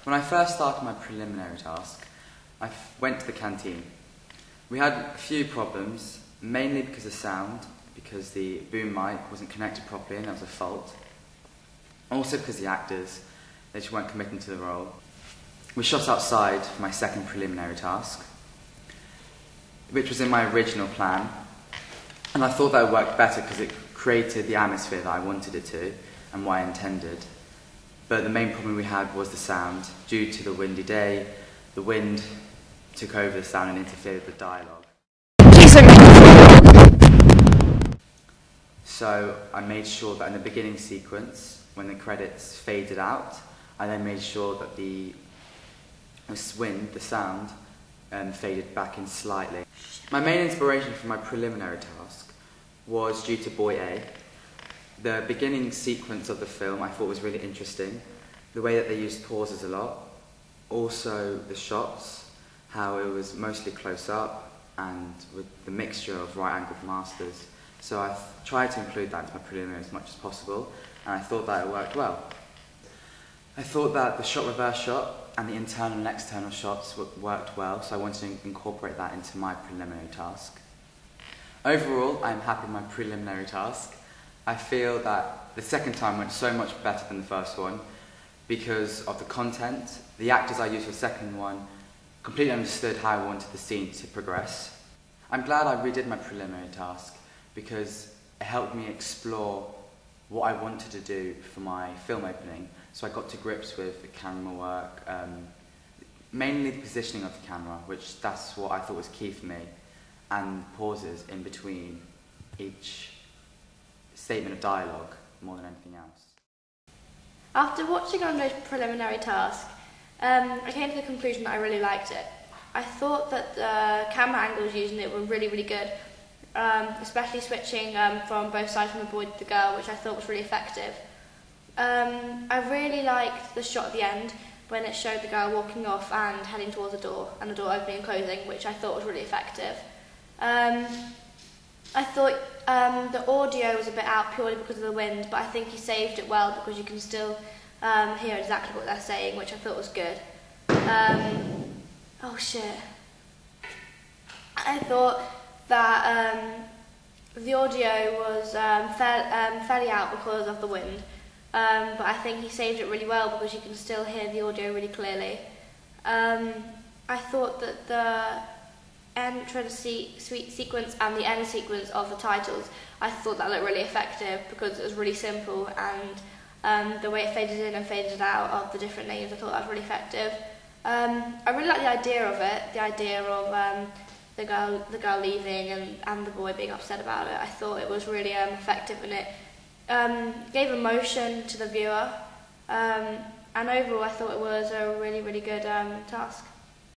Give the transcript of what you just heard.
When I first started my preliminary task, I went to the canteen. We had a few problems, mainly because of sound, because the boom mic wasn't connected properly and there was a fault. Also because the actors, they just weren't committing to the role. We shot outside for my second preliminary task, which was in my original plan, and I thought that would work better because it created the atmosphere that I wanted it to and what I intended. But the main problem we had was the sound. Due to the windy day, the wind took over the sound and interfered with the dialogue. So I made sure that in the beginning sequence, when the credits faded out, I then made sure that the wind, the sound, faded back in slightly. My main inspiration for my preliminary task was due to Boy A. The beginning sequence of the film I thought was really interesting. The way that they used pauses a lot. Also the shots, how it was mostly close up and with the mixture of right-angled masters. So I tried to include that into my preliminary as much as possible, and I thought that it worked well. I thought that the shot-reverse shot and the internal and external shots worked well, so I wanted to incorporate that into my preliminary task. Overall, I'm happy with my preliminary task. I feel that the second time went so much better than the first one because of the content. The actors I used for the second one completely understood how I wanted the scene to progress. I'm glad I redid my preliminary task because it helped me explore what I wanted to do for my film opening. So I got to grips with the camera work, mainly the positioning of the camera, which that's what I thought was key for me, and pauses in between each statement of dialogue more than anything else. After watching Andre's preliminary task, I came to the conclusion that I really liked it. I thought that the camera angles using it were really, really good, especially switching from both sides from the boy to the girl, which I thought was really effective. I really liked the shot at the end when it showed the girl walking off and heading towards the door, and the door opening and closing, which I thought was really effective. I thought the audio was a bit out purely because of the wind, but I think he saved it well because you can still hear exactly what they're saying, which I thought was good. Oh shit. I thought that the audio was fairly out because of the wind, but I think he saved it really well because you can still hear the audio really clearly. I thought that the entrance sequence and the end sequence of the titles, I thought that looked really effective because it was really simple, and the way it faded in and faded out of the different names, I thought that was really effective. I really like the idea of it, the idea of the girl leaving and the boy being upset about it. I thought it was really effective, and it gave emotion to the viewer, and overall I thought it was a really, really good task.